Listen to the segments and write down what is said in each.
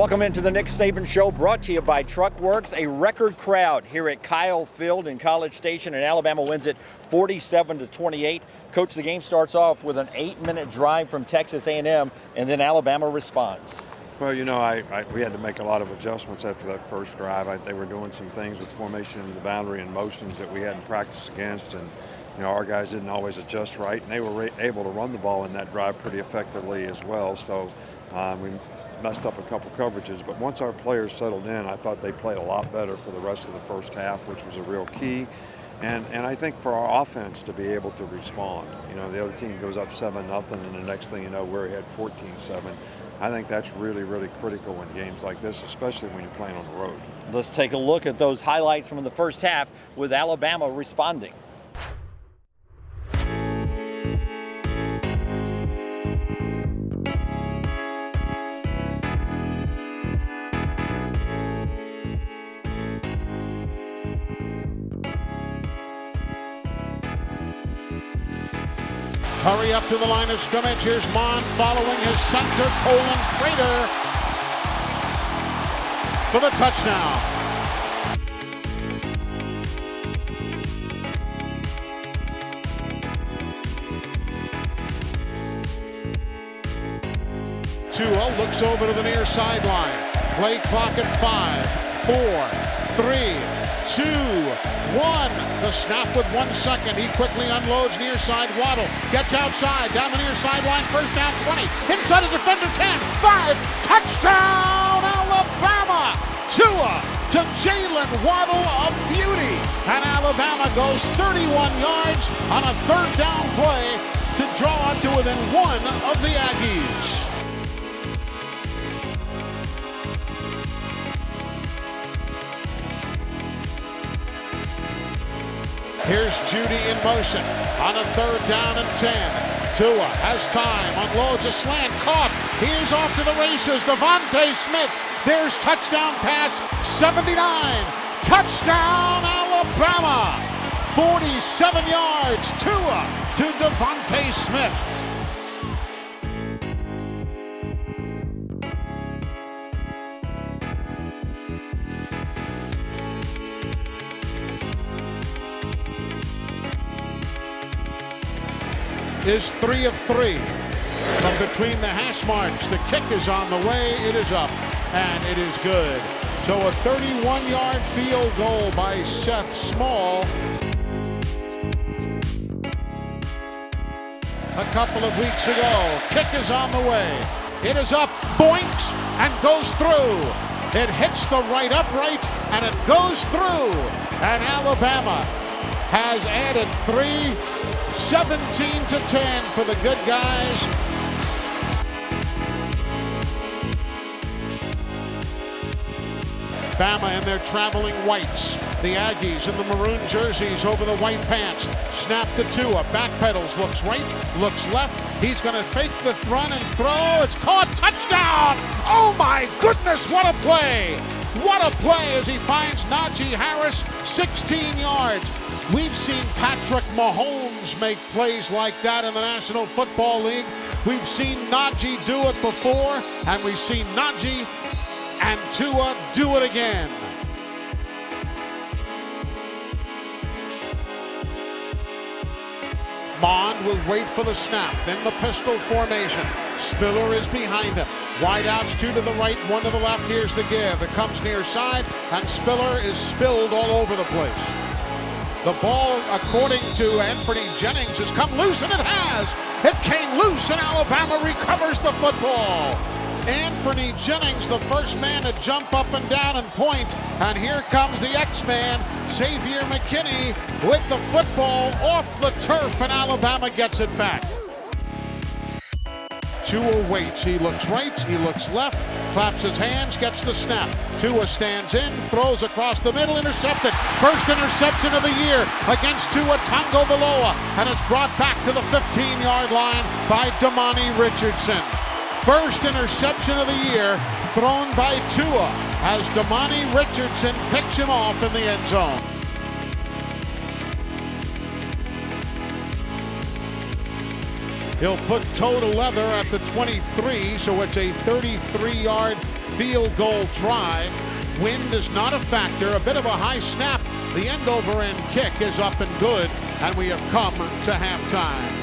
Welcome into the Nick Saban Show, brought to you by Truckworks. A record crowd here at Kyle Field in College Station, and Alabama wins it 47-28. Coach, the game starts off with an 8-minute drive from Texas A&M, and then Alabama responds. Well, you know, we had to make a lot of adjustments after that first drive. They were doing some things with formation into the boundary and motions that we hadn't practiced against, and you know, our guys didn't always adjust right, and they were able to run the ball in that drive pretty effectively as well. So we messed up a couple coverages, but once our players settled in, I thought they played a lot better for the rest of the first half, which was a real key. And I think for our offense to be able to respond, you know, the other team goes up 7-0, and the next thing you know, we're ahead 14-7. I think that's really, really critical in games like this, especially when you're playing on the road. Let's take a look at those highlights from the first half with Alabama responding. Hurry up to the line of scrimmage. Here's Mond following his center, Colin Prater, for the touchdown. Tua looks over to the near sideline. Play clock at 5, 4, 3, 2, 1. The snap with 1 second. He quickly unloads near side. Waddle gets outside, down the near sideline. First down 20. Inside a defender 10, 5. Touchdown Alabama! Tua to Jalen Waddle, a beauty. And Alabama goes 31 yards on a third down play to draw to within 1 of the Aggies. Here's Judy in motion on a third down and 10. Tua has time, unloads a slant, caught. Here's off to the races. Devontae Smith. There's touchdown pass, 79. Touchdown Alabama. 47 yards. Tua to Devontae Smith. Is 3 of 3 from between the hash marks. The kick is on the way. It is up, and it is good. So a 31-yard field goal by Seth Small. A couple of weeks ago, kick is on the way. It is up, boinks, and goes through. It hits the right upright, and it goes through. And Alabama has added 3. 17-10 for the good guys. Bama in their traveling whites. The Aggies in the maroon jerseys over the white pants. Snap to Tua. Backpedals. Looks right. Looks left. He's going to fake the run and throw. It's caught. Touchdown! Oh my goodness, what a play! What a play as he finds Najee Harris, 16 yards. We've seen Patrick Mahomes make plays like that in the National Football League. We've seen Najee do it before, and we've seen Najee and Tua do it again. Mond will wait for the snap, then the pistol formation. Spiller is behind him. Wideouts, 2 to the right, 1 to the left. Here's the give. It comes near side, and Spiller is spilled all over the place. The ball, according to Anthony Jennings, has come loose, and it has. It came loose, and Alabama recovers the football. Anthony Jennings, the first man to jump up and down and point. And here comes the X-Man, Xavier McKinney, with the football off the turf, and Alabama gets it back. Tua waits. He looks right, he looks left, claps his hands, gets the snap. Tua stands in, throws across the middle, intercepted. First interception of the year against Tua Tagovailoa, and it's brought back to the 15-yard line by Damani Richardson. First interception of the year thrown by Tua as Damani Richardson picks him off in the end zone. He'll put toe to leather at the 23, so it's a 33-yard field goal try. Wind is not a factor. A bit of a high snap. The end-over-end kick is up and good, and we have come to halftime.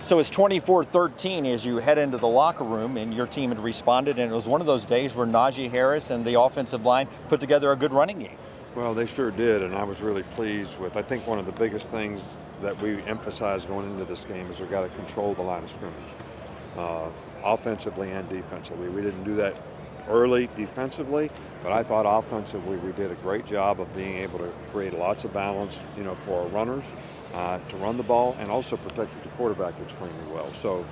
So it's 24-13 as you head into the locker room, and your team had responded, and it was one of those days where Najee Harris and the offensive line put together a good running game. Well, they sure did, and I was really pleased with. I think one of the biggest things that we emphasized going into this game is we've got to control the line of scrimmage, offensively and defensively. We didn't do that early defensively, but I thought offensively we did a great job of being able to create lots of balance, for our runners to run the ball, and also protected the quarterback extremely well. So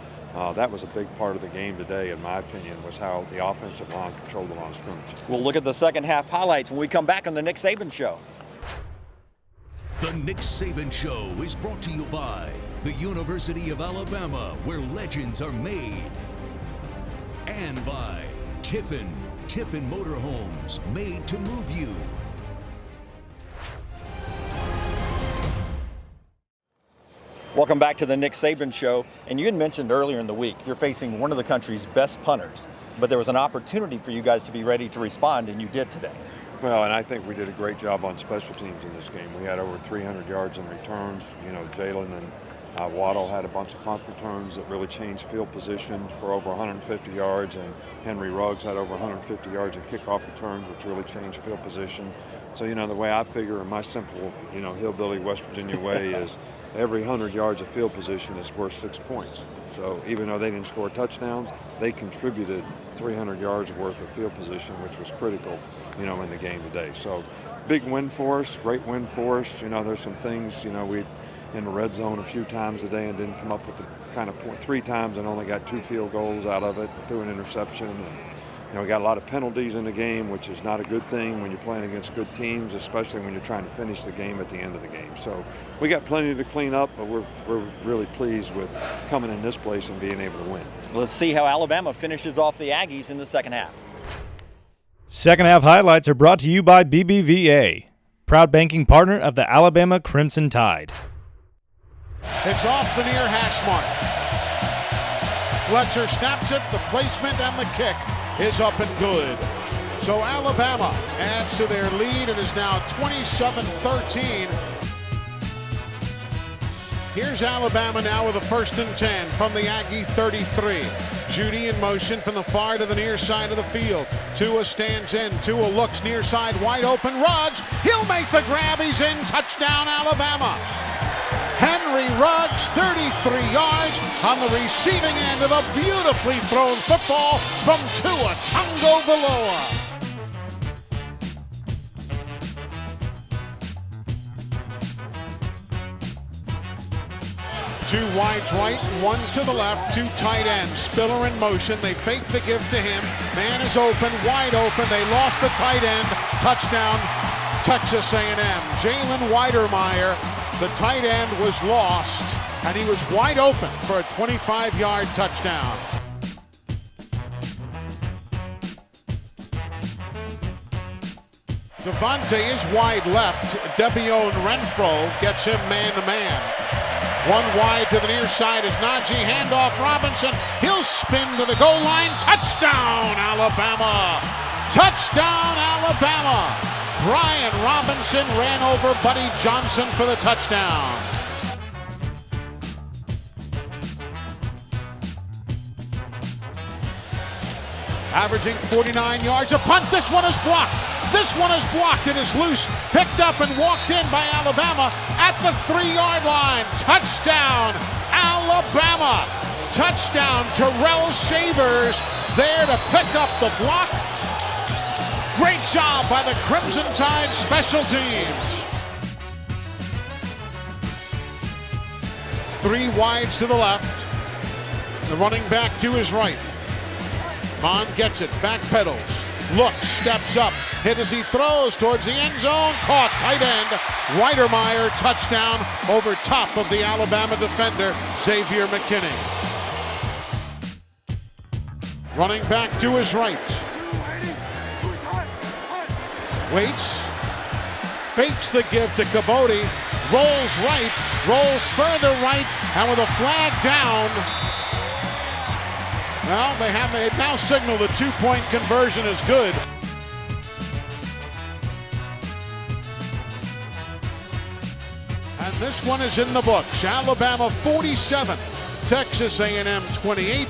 that was a big part of the game today, in my opinion, was how the offensive line controlled the line of scrimmage. We'll look at the second half highlights when we come back on the Nick Saban Show. The Nick Saban Show is brought to you by the University of Alabama, where legends are made. And by Tiffin Motorhomes, made to move you. Welcome back to the Nick Saban Show. And you had mentioned earlier in the week, you're facing one of the country's best punters, but there was an opportunity for you guys to be ready to respond, and you did today. Well, and I think we did a great job on special teams in this game. We had over 300 yards in returns. Jalen and Waddle had a bunch of punt returns that really changed field position for over 150 yards, and Henry Ruggs had over 150 yards in kickoff returns, which really changed field position. So, the way I figure in my simple, hillbilly West Virginia way is every 100 yards of field position is worth 6 points. So even though they didn't score touchdowns, they contributed 300 yards worth of field position, which was critical, in the game today. So big win for us, great win for us. There's some things, we in the red zone a few times today and didn't come up with the kind of point 3 times and only got 2 field goals out of it, threw an interception. And, we got a lot of penalties in the game, which is not a good thing when you're playing against good teams, especially when you're trying to finish the game at the end of the game. So we got plenty to clean up, but we're really pleased with coming in this place and being able to win. Let's see how Alabama finishes off the Aggies in the second half. Second half highlights are brought to you by BBVA, proud banking partner of the Alabama Crimson Tide. It's off the near hash mark. Fletcher snaps it, the placement and the kick is up and good. So Alabama adds to their lead. It is now 27-13. Here's Alabama now with a 1st and 10 from the Aggie 33. Judy in motion from the far to the near side of the field. Tua stands in. Tua looks near side, wide open. Ruggs, he'll make the grab. He's in. Touchdown, Alabama. Henry Ruggs, 33 yards on the receiving end of a beautifully thrown football from Tua Tagovailoa. 2 wides right, 1 to the left, 2 tight ends. Spiller in motion. They fake the give to him. Man is open, wide open. They lost the tight end. Touchdown, Texas A&M. Jalen Weidermeyer, the tight end, was lost, and he was wide open for a 25-yard touchdown. Devontae is wide left. Debione Renfro gets him man-to-man. 1 wide to the near side is Najee. Handoff Robinson. He'll spin to the goal line. Touchdown, Alabama! Touchdown, Alabama! Brian Robinson ran over Buddy Johnson for the touchdown. Averaging 49 yards. A punt. This one is blocked. This one is blocked. It is loose. Picked up and walked in by Alabama at the 3-yard line. Touchdown, Alabama. Touchdown, Terrell Shavers there to pick up the block. Great job by the Crimson Tide special teams. 3 wides to the left. The running back to his right. Bond gets it, backpedals, looks, steps up, hit as he throws towards the end zone, caught, tight end, Weidermeyer, touchdown over top of the Alabama defender, Xavier McKinney. Running back to his right. Waits, fakes the give to Caboti, rolls right, rolls further right, and with a flag down, well, they have now signaled the two-point conversion is good. And this one is in the books. Alabama 47, Texas A&M 28.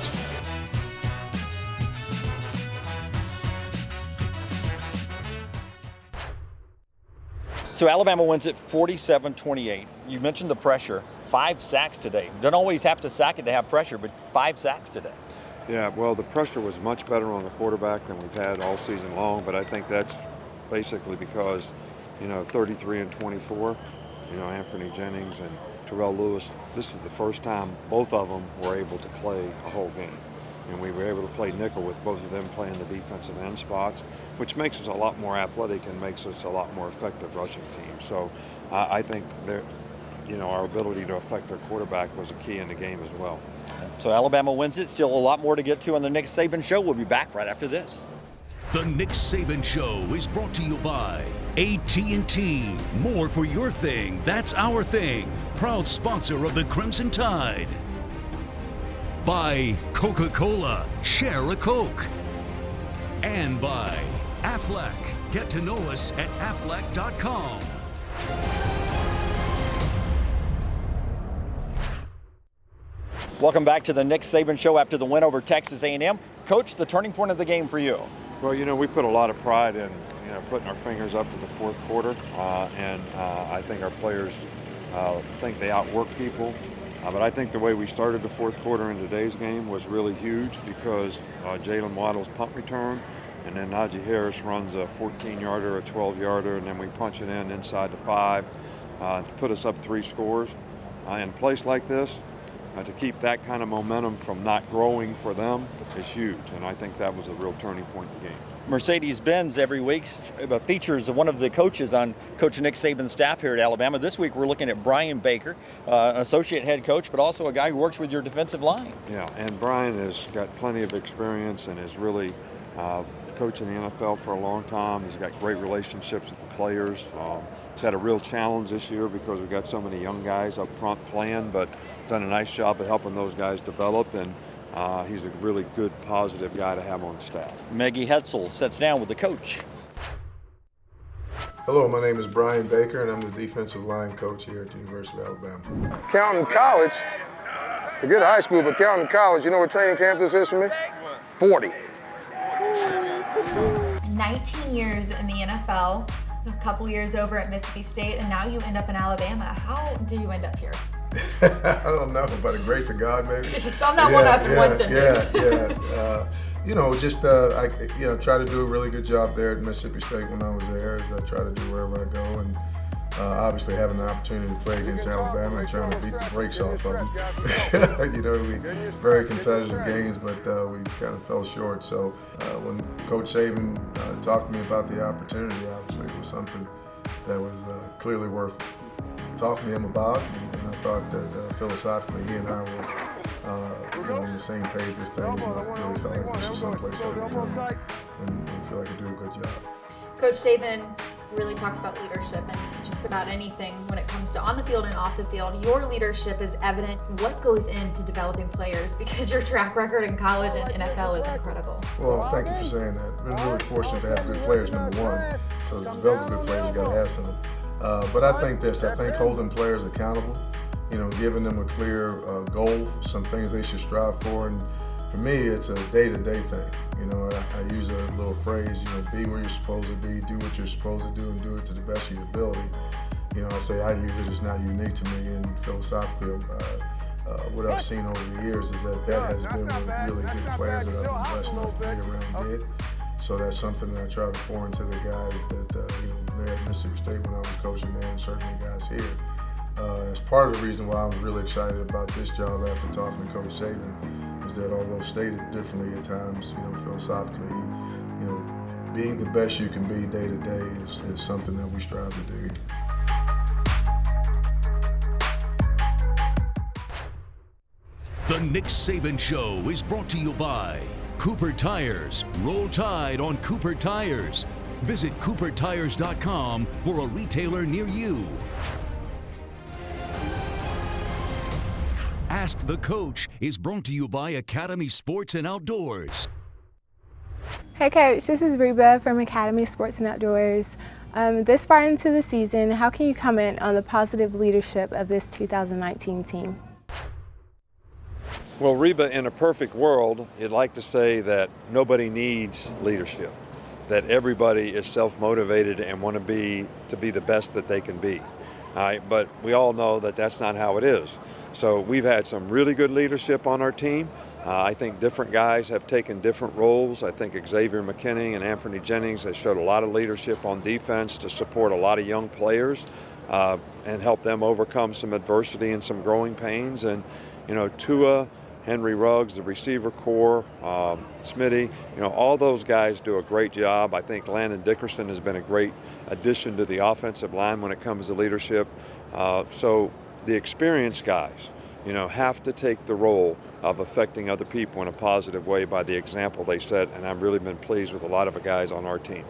So Alabama wins it 47-28. You mentioned the pressure. 5 sacks today. Don't always have to sack it to have pressure, but 5 sacks today. Yeah, well, the pressure was much better on the quarterback than we've had all season long, but I think that's basically because, 33 and 24, Anthony Jennings and Terrell Lewis, this is the first time both of them were able to play a whole game. And we were able to play nickel with both of them playing the defensive end spots, which makes us a lot more athletic and makes us a lot more effective rushing team. So I think our ability to affect their quarterback was a key in the game as well. So Alabama wins it. Still a lot more to get to on the Nick Saban Show. We'll be back right after this. The Nick Saban Show is brought to you by AT&T. More for your thing, that's our thing. Proud sponsor of the Crimson Tide. By Coca-Cola, share a Coke. And by Aflac. Get to know us at aflac.com. Welcome back to the Nick Saban Show after the win over Texas A&M. Coach, the turning point of the game for you? Well, we put a lot of pride in, putting our fingers up for the fourth quarter, and I think our players think they outwork people. But I think the way we started the fourth quarter in today's game was really huge because Jalen Waddle's punt return, and then Najee Harris runs a 14-yarder, a 12-yarder, and then we punch it in inside the 5 to put us up 3 scores. In a place like this, to keep that kind of momentum from not growing for them is huge, and I think that was a real turning point in the game. Mercedes-Benz every week features one of the coaches on Coach Nick Saban's staff here at Alabama. This week we're looking at Brian Baker, an associate head coach, but also a guy who works with your defensive line. Yeah, and Brian has got plenty of experience and is really coaching the NFL for a long time. He's got great relationships with the players. He's had a real challenge this year because we've got so many young guys up front playing, but done a nice job of helping those guys develop, and he's a really good, positive guy to have on staff. Maggie Hetzel sits down with the coach. Hello, my name is Brian Baker, and I'm the defensive line coach here at the University of Alabama. Counting college, forget high school, but counting college, you know what training camp this is for me? 40. 19 years in the NFL, a couple years over at Mississippi State, and now you end up in Alabama. How did you end up here? I don't know, by the grace of God, maybe. Sum that one up in one sentence. I try to do a really good job there at Mississippi State when I was there, as I try to do wherever I go, and obviously having an opportunity to play against Alabama and trying to beat the brakes off of them. We very competitive games, but we kind of fell short. So when Coach Saban talked to me about the opportunity, obviously it was something that was clearly worth talking to him about, and I thought that philosophically he and I were on the same page with things, and I really felt like this was someplace I could come and feel like I could do a good job. Coach Saban really talks about leadership and just about anything when it comes to on the field and off the field. Your leadership is evident. What goes into developing players? Because your track record in college and NFL is incredible. Well, thank you for saying that. We're really fortunate to have good players, number one. So to develop good players, you got to have some. But I think holding players accountable, giving them a clear goal, some things they should strive for. And for me, it's a day-to-day thing. I use a little phrase, be where you're supposed to be, do what you're supposed to do, and do it to the best of your ability. I say I use it, it's not unique to me, and philosophically, what I've seen over the years is that has been what really good players that I've been blessed enough to be around did. So that's something that I try to pour into the guys that, there at Mississippi State when I was coaching there, and certainly guys here. As part of the reason why I was really excited about this job after talking to Coach Saban is that although stated differently at times, philosophically, being the best you can be day to day is something that we strive to do. The Nick Saban Show is brought to you by Cooper Tires. Roll Tide on Cooper Tires. Visit CooperTires.com for a retailer near you. Ask the Coach is brought to you by Academy Sports and Outdoors. Hey Coach, this is Reba from Academy Sports and Outdoors. This far into the season, how can you comment on the positive leadership of this 2019 team? Well, Reba, in a perfect world, you'd like to say that nobody needs leadership, that everybody is self-motivated and want to be the best that they can be. But we all know that that's not how it is. So we've had some really good leadership on our team. I think different guys have taken different roles. I think Xavier McKinney and Anthony Jennings have showed a lot of leadership on defense to support a lot of young players and help them overcome some adversity and some growing pains. And, Tua, Henry Ruggs, the receiver core, Smitty, all those guys do a great job. I think Landon Dickerson has been a great addition to the offensive line when it comes to leadership. So the experienced guys, have to take the role of affecting other people in a positive way by the example they set, and I've really been pleased with a lot of the guys on our team.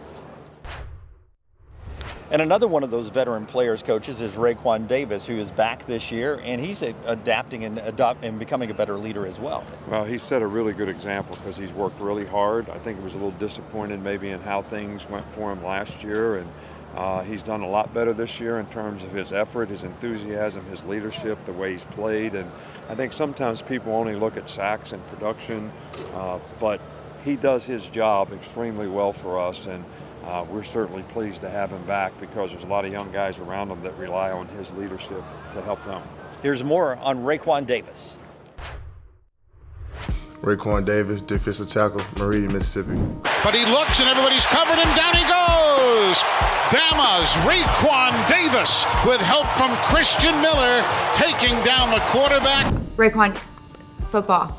And another one of those veteran players, coaches, is Raekwon Davis, who is back this year, and he's adapting and becoming a better leader as well. Well, he set a really good example because he's worked really hard. I think he was a little disappointed maybe in how things went for him last year, and he's done a lot better this year in terms of his effort, his enthusiasm, his leadership, the way he's played. And I think sometimes people only look at sacks and production, but he does his job extremely well for us, and we're certainly pleased to have him back because there's a lot of young guys around him that rely on his leadership to help them. Here's more on Raekwon Davis. Raekwon Davis, defensive tackle, Meridian, Mississippi. But he looks and everybody's covered and down he goes. Bama's Raekwon Davis with help from Christian Miller taking down the quarterback. Raekwon, football.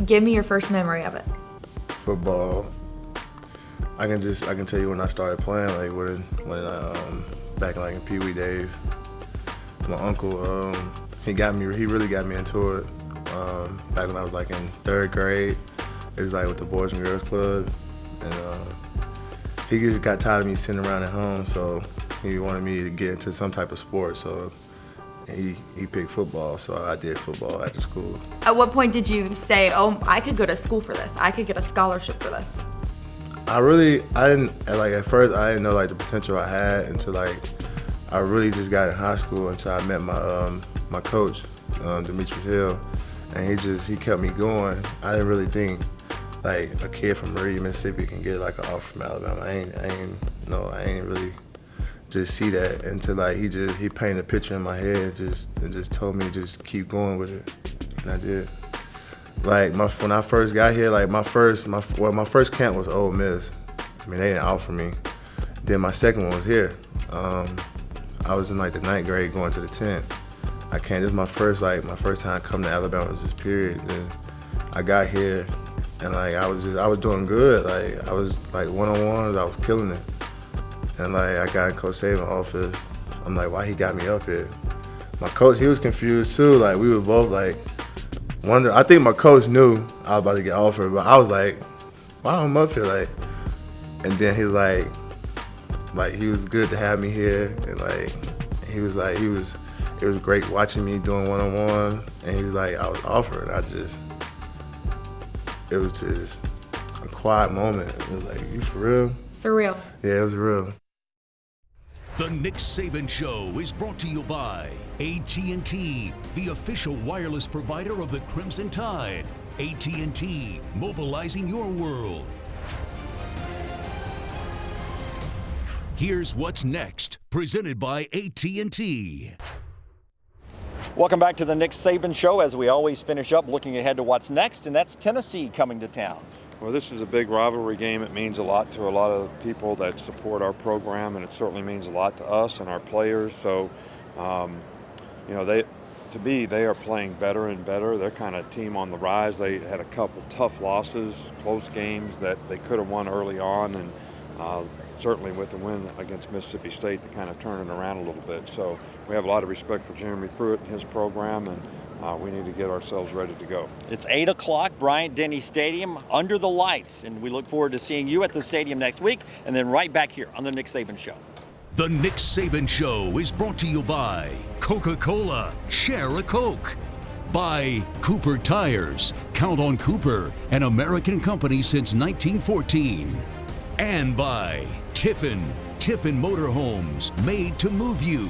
Give me your first memory of it. Football. I can tell you when I started playing, like when back in Pee Wee days. My uncle, he really got me into it. Back when I was in third grade, it was with the Boys and Girls Club, and he just got tired of me sitting around at home, so he wanted me to get into some type of sport. So he picked football, so I did football after school. At what point did you say, "Oh, I could go to school for this. I could get a scholarship for this"? I didn't at first I didn't know the potential I had until I really just got in high school until I met my coach, Demetrius Hill. And he kept me going. I didn't really think a kid from Meridian, Mississippi can get an offer from Alabama. I ain't really just see that until he painted a picture in my head and just told me to just keep going with it, and I did. When I first got here, my first camp was Ole Miss. They didn't offer me. Then my second one was here. I was in the 9th grade going to the 10th. This is my first time coming to Alabama, just period. And I got here, and I was doing good. I was one-on-ones, I was killing it. And I got in Coach Saban's office. I'm why he got me up here? My coach, he was confused too. We were both wonder. I think my coach knew I was about to get offered, but I was why I'm up here? And then he was he was good to have me here, and it was great watching me doing one-on-one, and he was I was offered. It was just a quiet moment. It was you for real? Surreal. Yeah, it was real. The Nick Saban Show is brought to you by AT&T, the official wireless provider of the Crimson Tide. AT&T, mobilizing your world. Here's what's next, presented by AT&T. Welcome back to the Nick Saban Show. As we always finish up looking ahead to what's next, and that's Tennessee coming to town. Well, this is a big rivalry game. It means a lot to a lot of people that support our program, and it certainly means a lot to us and our players. So, they are playing better and better. They're kind of a team on the rise. They had a couple tough losses, close games that they could have won early on, and certainly with the win against Mississippi State to kind of turn it around a little bit. So we have a lot of respect for Jeremy Pruitt and his program, and we need to get ourselves ready to go. It's 8 o'clock, Bryant-Denny Stadium, under the lights, and we look forward to seeing you at the stadium next week, and then right back here on the Nick Saban Show. The Nick Saban Show is brought to you by Coca-Cola, share a Coke. By Cooper Tires, count on Cooper, an American company since 1914. And by Tiffin Motorhomes, made to move you.